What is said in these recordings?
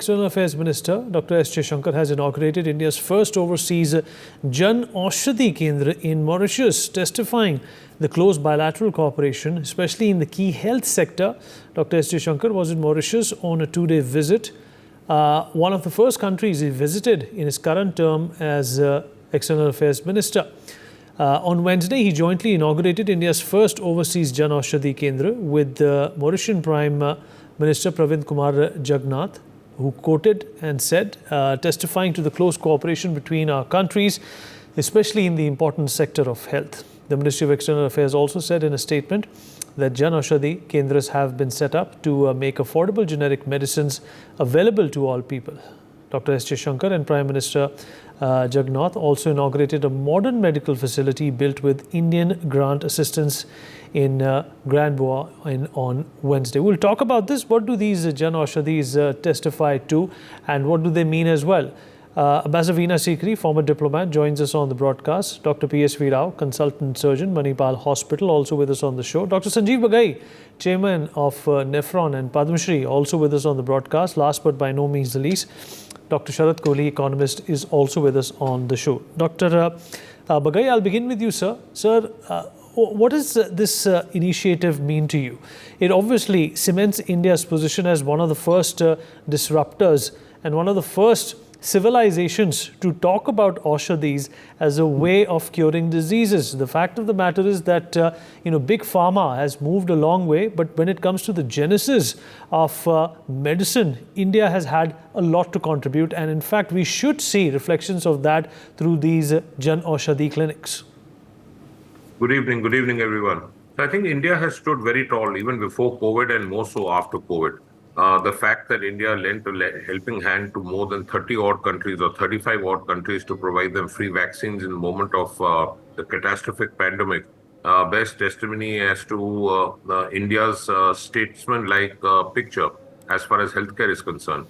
External Affairs Minister Dr. S. Shankar has inaugurated India's first overseas Jan Aushadhi Kendra in Mauritius, testifying the close bilateral cooperation, especially in the key health sector. Dr. S. Shankar was in Mauritius on a two-day visit, one of the first countries he visited in his current term as External Affairs Minister. On Wednesday, he jointly inaugurated India's first overseas Jan Aushadhi Kendra with the Mauritian Prime Minister Pravind Kumar Jagannath, who quoted and said, testifying to the close cooperation between our countries, especially in the important sector of health. The Ministry of External Affairs also said in a statement that Jan Aushadhi Kendras have been set up to make affordable generic medicines available to all people. Dr. S. Shankar and Prime Minister Jagannath also inaugurated a modern medical facility built with Indian grant assistance in Grand Bois on Wednesday. We'll talk about this. What do these Jan Aushadhis testify to, and what do they mean as well? Ambassador Veena Sikri, former diplomat, joins us on the broadcast. Dr. P.S.V. Rao, consultant surgeon, Manipal Hospital, also with us on the show. Dr. Sanjeev Bagai, chairman of Nephron and Padma Shri, also with us on the broadcast. Last but by no means the least, Dr. Sharath Kohli, economist, is also with us on the show. Dr. Bagai, I'll begin with you, sir. Sir, what does this initiative mean to you? It obviously cements India's position as one of the first disruptors and one of the first civilizations to talk about Aushadhis as a way of curing diseases. The fact of the matter is that Big Pharma has moved a long way, but when it comes to the genesis of medicine, India has had a lot to contribute, and in fact we should see reflections of that through these Jan Aushadhi clinics. Good evening everyone. So I think India has stood very tall even before COVID and more so after COVID. The fact that India lent a helping hand to more than 30 odd countries or 35 odd countries to provide them free vaccines in the moment of the catastrophic pandemic bears testimony as to India's statesman-like picture as far as healthcare is concerned.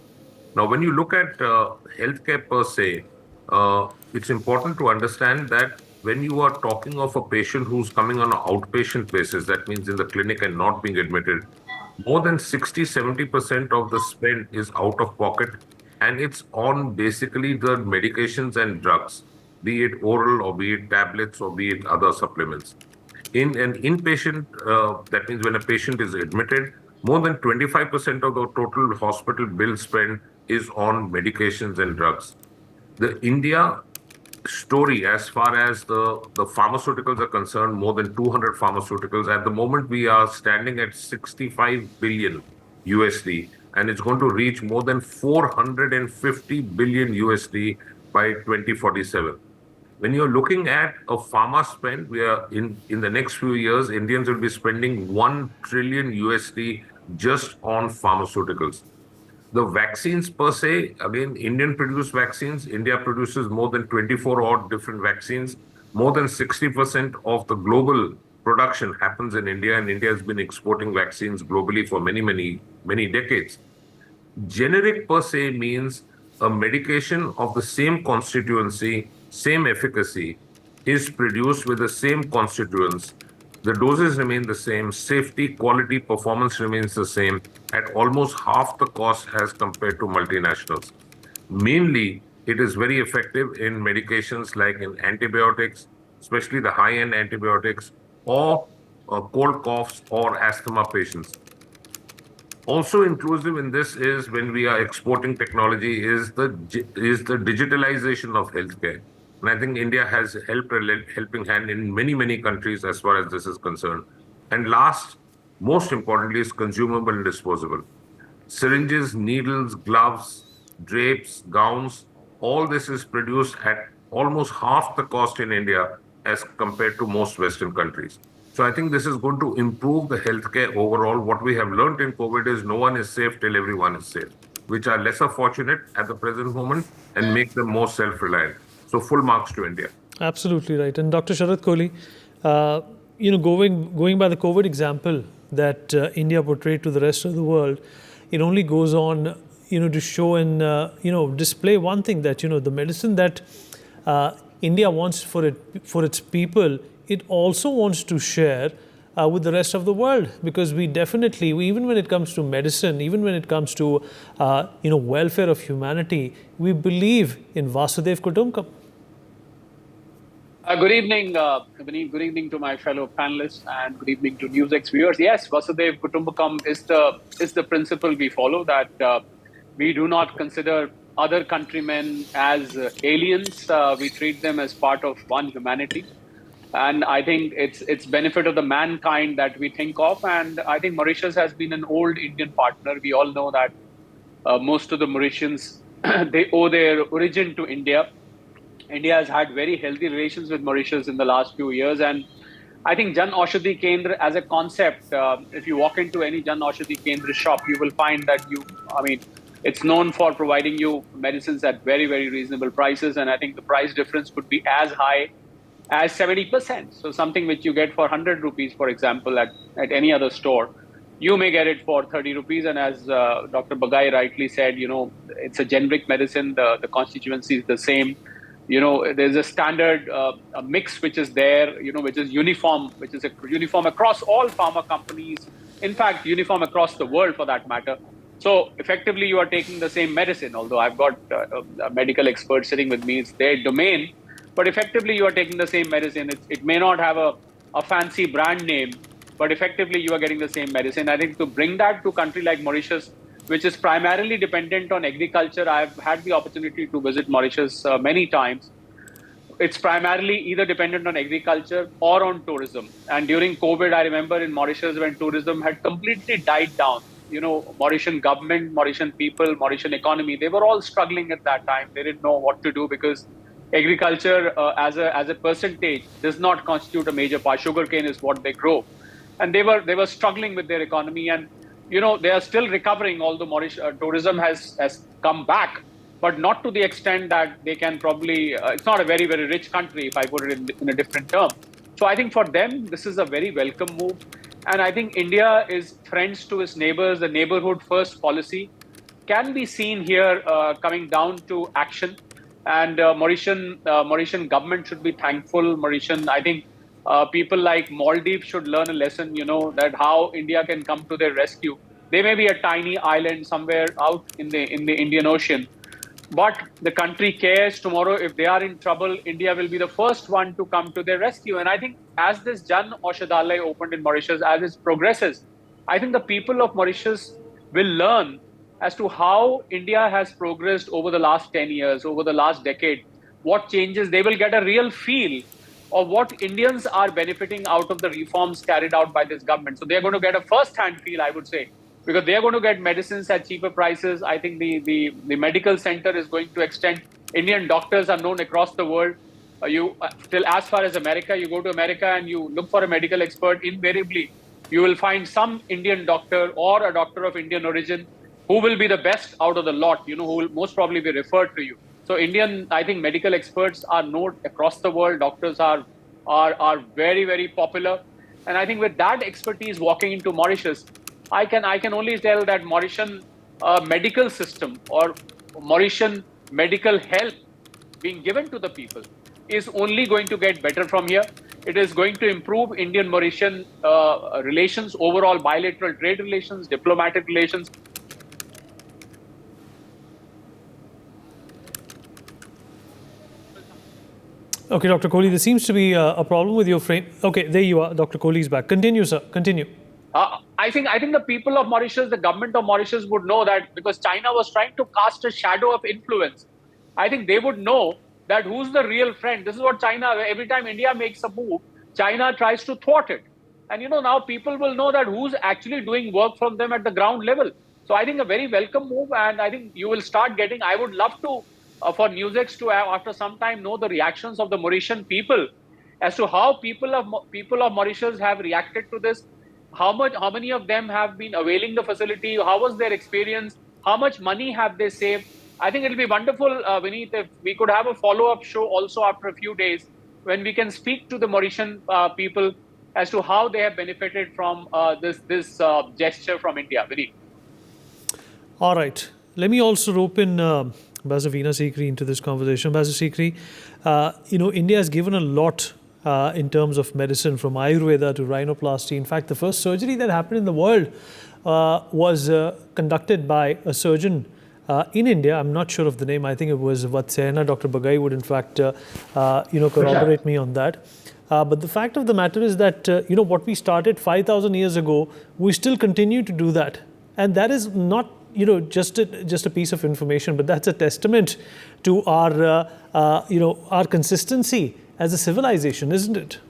Now, when you look at healthcare per se, it's important to understand that when you are talking of a patient who's coming on an outpatient basis, that means in the clinic and not being admitted, more than 60-70% of the spend is out of pocket, and it's on basically the medications and drugs, be it oral or be it tablets or be it other supplements. In an inpatient, that means when a patient is admitted, more than 25% of the total hospital bill spend is on medications and drugs. The India story as far as the pharmaceuticals are concerned, more than 200 pharmaceuticals. At the moment, we are standing at 65 billion USD, and it's going to reach more than 450 billion USD by 2047. When you're looking at a pharma spend, we are in the next few years, Indians will be spending 1 trillion USD just on pharmaceuticals. The vaccines per se, again, Indian produced vaccines. India produces more than 24 odd different vaccines. More than 60% of the global production happens in India, and India has been exporting vaccines globally for many decades. Generic per se means a medication of the same constituency, same efficacy, is produced with the same constituents. The doses remain the same, safety, quality, performance remains the same at almost half the cost as compared to multinationals. Mainly, it is very effective in medications like in antibiotics, especially the high-end antibiotics, or cold coughs or asthma patients. Also inclusive in this is when we are exporting technology is the digitalization of healthcare. And I think India has helped a helping hand in many countries as far as this is concerned. And last, most importantly, is consumable and disposable. Syringes, needles, gloves, drapes, gowns, all this is produced at almost half the cost in India as compared to most Western countries. So I think this is going to improve the healthcare overall. What we have learned in COVID is no one is safe till everyone is safe, which are lesser fortunate at the present moment and make them more self-reliant. So full marks to India. Absolutely right. And Dr. Sharath Kohli, going by the COVID example that India portrayed to the rest of the world, it only goes on, to show and display one thing, that the medicine that India wants for its people, it also wants to share with the rest of the world, because we definitely, even when it comes to medicine, even when it comes to welfare of humanity, we believe in Vasudev Kutumbakam. Good evening, Vineet. Good evening to my fellow panelists, and good evening to NewsX viewers. Yes, Vasudev Kutumbakam is the principle we follow, that we do not consider other countrymen as aliens. We treat them as part of one humanity, and I think it's benefit of the mankind that we think of. And I think Mauritius has been an old Indian partner. We all know that most of the Mauritians they owe their origin to India. India has had very healthy relations with Mauritius in the last few years. And I think Jan Aushadhi Kendra as a concept, if you walk into any Jan Aushadhi Kendra shop, you will find that it's known for providing you medicines at very, very reasonable prices. And I think the price difference could be as high as 70%. So something which you get for 100 rupees, for example, at any other store, you may get it for 30 rupees. And as Dr. Bagai rightly said, it's a generic medicine. The constituency is the same. There's a standard a mix which is there, which is uniform, which is uniform across all pharma companies, in fact, uniform across the world for that matter. So effectively, you are taking the same medicine, although I've got a medical expert sitting with me, it's their domain, but effectively, you are taking the same medicine. It may not have a fancy brand name, but effectively, you are getting the same medicine. I think to bring that to a country like Mauritius, which is primarily dependent on agriculture. I've had the opportunity to visit Mauritius many times. It's primarily either dependent on agriculture or on tourism. And during COVID, I remember in Mauritius when tourism had completely died down, Mauritian government, Mauritian people, Mauritian economy, they were all struggling at that time. They didn't know what to do because agriculture as a percentage does not constitute a major part. Sugarcane is what they grow. And they were struggling with their economy. And they are still recovering, although Mauritius tourism has come back, but not to the extent that they can probably, it's not a very, very rich country, if I put it in a different term. So I think for them, this is a very welcome move. And I think India is friends to its neighbors. The neighborhood first policy can be seen here coming down to action. And Mauritian government should be thankful. I think people like Maldives should learn a lesson, that how India can come to their rescue. They may be a tiny island somewhere out in the Indian Ocean, but the country cares. Tomorrow, if they are in trouble, India will be the first one to come to their rescue. And I think as this Jan Aushadhalaya opened in Mauritius, as it progresses, I think the people of Mauritius will learn as to how India has progressed over the last 10 years, over the last decade, what changes. They will get a real feel of what Indians are benefiting out of the reforms carried out by this government. So they're going to get a first-hand feel, I would say, because they're going to get medicines at cheaper prices. I think the medical center is going to extend. Indian doctors are known across the world. Till as far as America, you go to America and you look for a medical expert, invariably, you will find some Indian doctor or a doctor of Indian origin who will be the best out of the lot, who will most probably be referred to you. So I think medical experts are known across the world. Doctors are very, very popular. And I think with that expertise walking into Mauritius, I can only tell that Mauritian medical system or Mauritian medical help being given to the people is only going to get better from here. It is going to improve Indian-Mauritian relations, overall bilateral trade relations, diplomatic relations. Okay, Dr. Kohli, there seems to be a problem with your frame. Okay, there you are. Dr. Kohli is back. Continue, sir. Continue. I think the people of Mauritius, the government of Mauritius would know that because China was trying to cast a shadow of influence. I think they would know that who's the real friend. This is what China, every time India makes a move, China tries to thwart it. And now people will know that who's actually doing work from them at the ground level. So I think a very welcome move, and I think you will start getting, I would love to, for NewsX to have, after some time, know the reactions of the Mauritian people as to how people of Mauritius have reacted to this. How many of them have been availing the facility? How was their experience? How much money have they saved? I think it'll be wonderful, Vineet, if we could have a follow-up show also after a few days when we can speak to the Mauritian people as to how they have benefited from this gesture from India. Vineet. All right. Let me also rope in Bazavina Sikri into this conversation. Baza Sikri, India has given a lot in terms of medicine, from Ayurveda to rhinoplasty. In fact, the first surgery that happened in the world was conducted by a surgeon in India. I'm not sure of the name. I think it was Vatsayana. Dr. Bagai would, in fact, corroborate me on that. But the fact of the matter is that, what we started 5,000 years ago, we still continue to do that. And that is not, just a piece of information, but that's a testament to our consistency as a civilization, isn't it?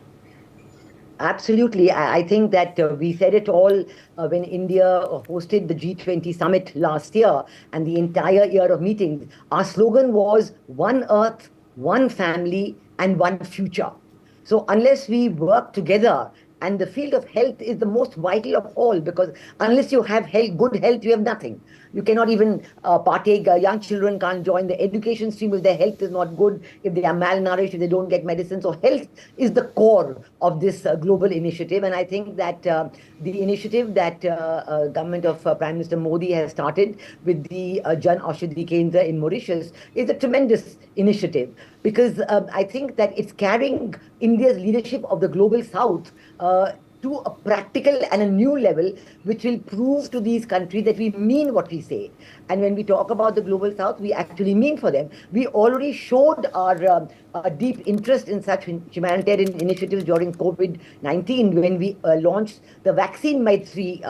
Absolutely. I think that we said it all when India hosted the G20 summit last year, and the entire year of meetings. Our slogan was one earth, one family, and one future. So unless we work together, and the field of health is the most vital of all, because unless you have good health, you have nothing. You cannot even partake. Young children can't join the education stream if their health is not good, if they are malnourished, if they don't get medicine. So health is the core of this global initiative. And I think that the initiative that government of Prime Minister Modi has started with the Jan Aushadhi Kendra in Mauritius is a tremendous initiative, because I think that it's carrying India's leadership of the global south to a practical and a new level, which will prove to these countries that we mean what we say. And when we talk about the global south, we actually mean for them. We already showed our deep interest in such humanitarian initiatives during COVID-19 when we launched the Vaccine Maitri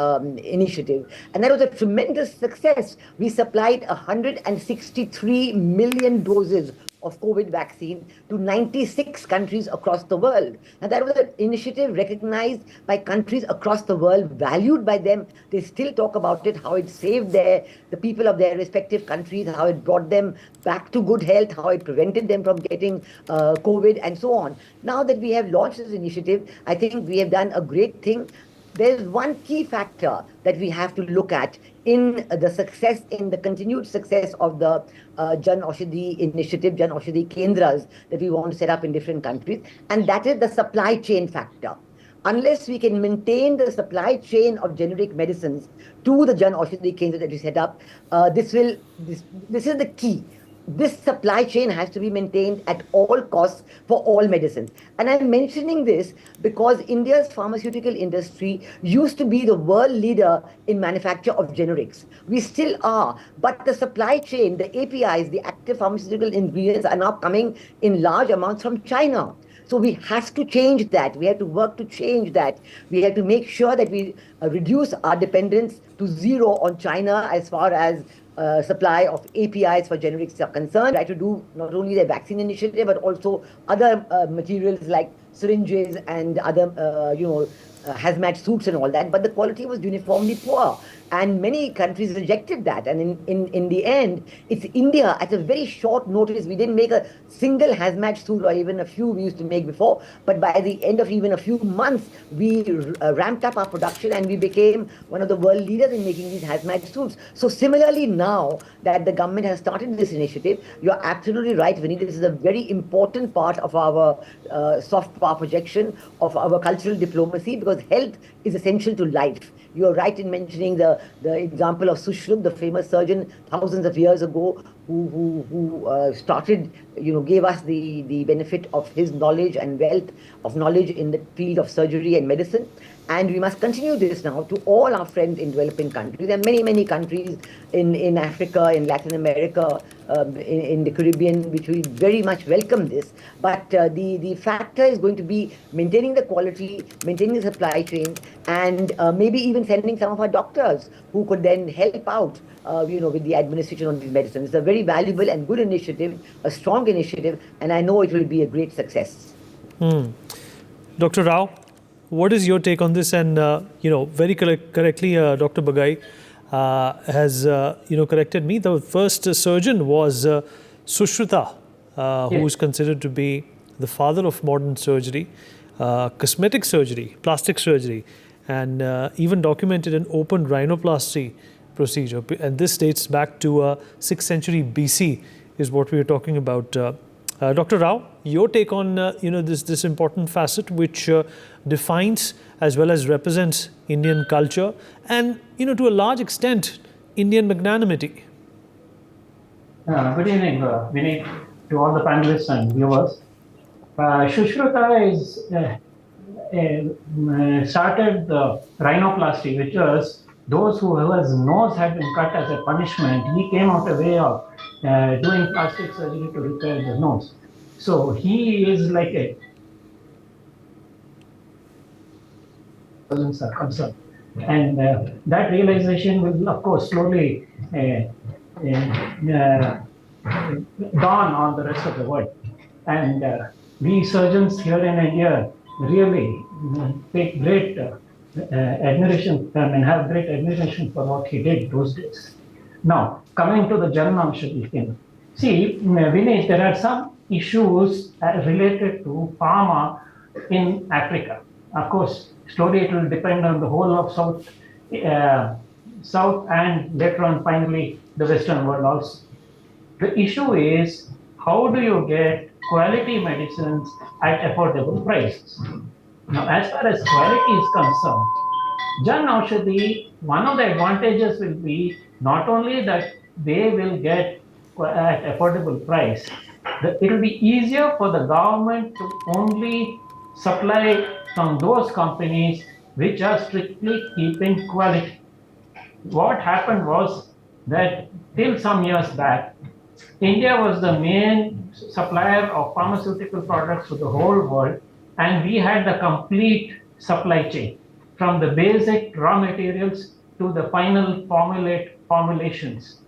initiative. And that was a tremendous success. We supplied 163 million doses of COVID vaccine to 96 countries across the world. And that was an initiative recognized by countries across the world, valued by them. They still talk about it, how it saved the people of their respective countries, how it brought them back to good health, how it prevented them from getting COVID, and so on. Now that we have launched this initiative, I think we have done a great thing. There's one key factor that we have to look at in the continued success of the Jan Aushadhi initiative, Jan Aushadhi Kendras that we want to set up in different countries, and that is the supply chain factor. Unless we can maintain the supply chain of generic medicines to the Jan Aushadhi Kendra that we set up, this is the key. This supply chain has to be maintained at all costs for all medicines. And I'm mentioning this because India's pharmaceutical industry used to be the world leader in manufacture of generics. We still are, but the supply chain, the APIs, the active pharmaceutical ingredients are now coming in large amounts from China. So we have to change that. We have to work to change that. We have to make sure that we reduce our dependence to zero on China as far as supply of APIs for generics are concerned. Try to do not only the vaccine initiative, but also other materials like syringes and other, hazmat suits and all that. But the quality was uniformly poor. And many countries rejected that. And in the end, it's India, at a very short notice, we didn't make a single hazmat suit, or even a few we used to make before. But by the end of even a few months, we ramped up our production and we became one of the world leaders in making these hazmat suits. So similarly, now that the government has started this initiative, you're absolutely right, Vinny. This is a very important part of our soft power projection, of our cultural diplomacy, because health is essential to life. You're right in mentioning the example of Sushruta, the famous surgeon thousands of years ago, who started, gave us the benefit of his knowledge and wealth of knowledge in the field of surgery and medicine. And we must continue this now to all our friends in developing countries. There are many, many countries in Africa, in Latin America, in the Caribbean, which will very much welcome this. But the factor is going to be maintaining the quality, maintaining the supply chain, and maybe even sending some of our doctors who could then help out, with the administration of these medicines. It's a very valuable and good initiative, a strong initiative, and I know it will be a great success. Dr. Rao, what is your take on this? And, very correctly, Dr. Bagai has, corrected me. The first surgeon was Sushruta, who is considered to be the father of modern surgery, cosmetic surgery, plastic surgery, and even documented an open rhinoplasty procedure. And this dates back to 6th century BC is what we are talking about. Dr. Rao, your take on this important facet which defines as well as represents Indian culture and to a large extent Indian magnanimity. Good evening, Vinay, to all the panelists and viewers. Shushruta is started the rhinoplasty, which was those whose nose had been cut as a punishment. He came out a way of doing plastic surgery to repair the nose. So he is like a are concerned. And that realization will, of course, slowly dawn on the rest of the world. And we surgeons here in India really take great admiration and have great admiration for what he did those days. Now, coming to the Jan Aushadhi thing. See, Vinesh, there are some issues related to pharma in Africa. Of course, slowly it will depend on the whole of South and later on finally the Western world also. The issue is how do you get quality medicines at affordable prices? Now, as far as quality is concerned, Jan Aushadhi, one of the advantages will be not only that they will get at affordable price, it will be easier for the government to only supply from those companies which are strictly keeping quality. What happened was that till some years back, India was the main supplier of pharmaceutical products to the whole world, and we had the complete supply chain from the basic raw materials to the final formulations.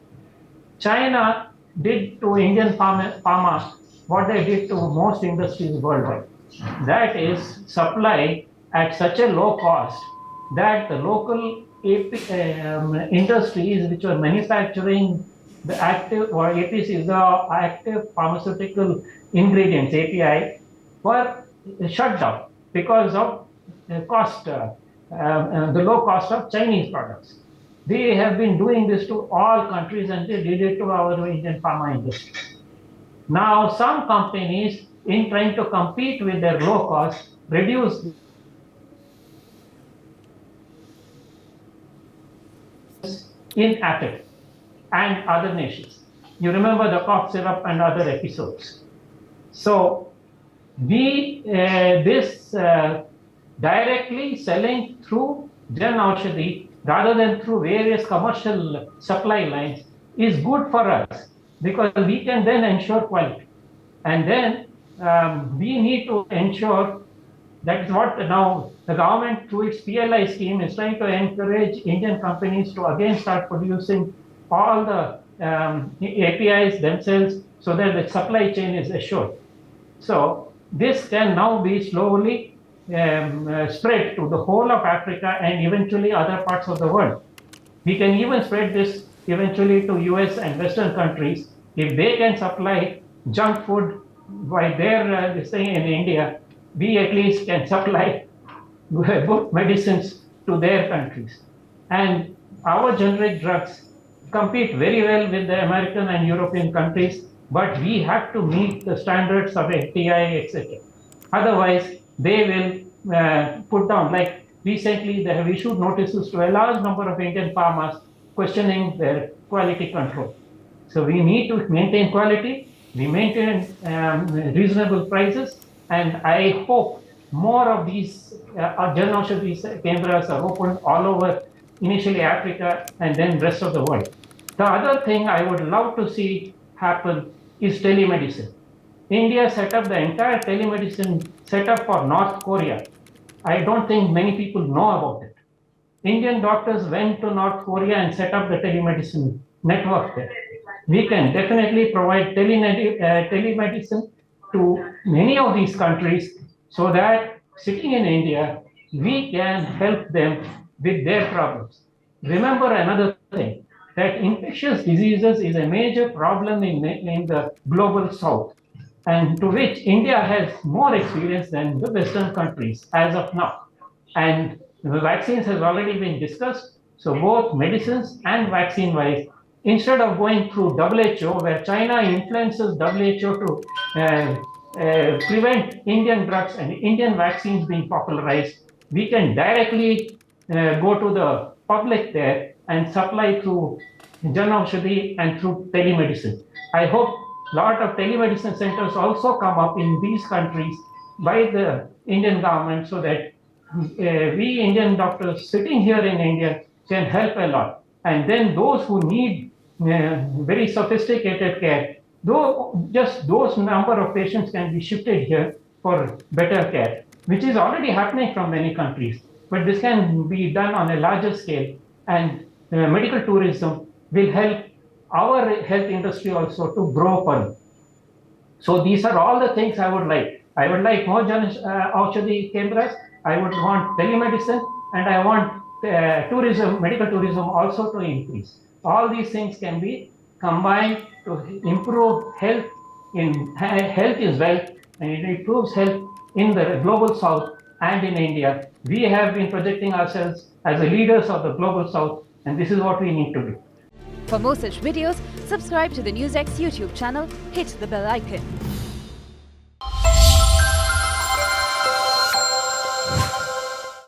China did to Indian pharma what they did to most industries worldwide. That is supply at such a low cost that the local industries which were manufacturing the active or APC is the active pharmaceutical ingredients API were shut down because of the cost, the low cost of Chinese products. They have been doing this to all countries and they did it to our Indian pharma industry. Now, some companies, in trying to compete with their low cost, reduce in Africa and other nations. You remember the cough syrup and other episodes. So this directly selling through Jan Aushadhi rather than through various commercial supply lines is good for us because we can then ensure quality. And then we need to ensure that's what now the government through its PLI scheme is trying to encourage Indian companies to again start producing all the APIs themselves so that the supply chain is assured. So this can now be slowly spread to the whole of Africa and eventually other parts of the world. We can even spread this eventually to US and Western countries. If they can supply junk food by their staying in India, we at least can supply good medicines to their countries. And our generic drugs compete very well with the American and European countries, but we have to meet the standards of FDI, etc. Otherwise, they will put down, like recently they have issued notices to a large number of Indian farmers questioning their quality control. So we need to maintain quality, we maintain reasonable prices, and I hope more of these Jan Aushadhi Kendras are opened all over, initially Africa and then rest of the world. The other thing I would love to see happen is telemedicine. India set up the entire telemedicine setup for North Korea. I don't think many people know about it. Indian doctors went to North Korea and set up the telemedicine network there. We can definitely provide telemedicine to many of these countries so that sitting in India, we can help them with their problems. Remember another thing, that infectious diseases is a major problem in the global south, and to which India has more experience than the Western countries as of now. And the vaccines has already been discussed. So both medicines and vaccine-wise, instead of going through WHO, where China influences WHO to prevent Indian drugs and Indian vaccines being popularized, we can directly go to the public there and supply through Jan Aushadhi and through telemedicine. I hope a lot of telemedicine centers also come up in these countries by the Indian government so that we Indian doctors sitting here in India can help a lot. And then those who need very sophisticated care, though just those number of patients can be shifted here for better care, which is already happening from many countries. But this can be done on a larger scale, and medical tourism will help our health industry also to grow further. So these are all the things I would like. I would like more Aushadhi Kendras. I would want telemedicine, and I want tourism, medical tourism also to increase. All these things can be combined to improve health. Health is wealth, and it improves health in the global south and in India. We have been projecting ourselves as the leaders of the global south, and this is what we need to do. For more such videos, subscribe to the NewsX YouTube channel, hit the bell icon.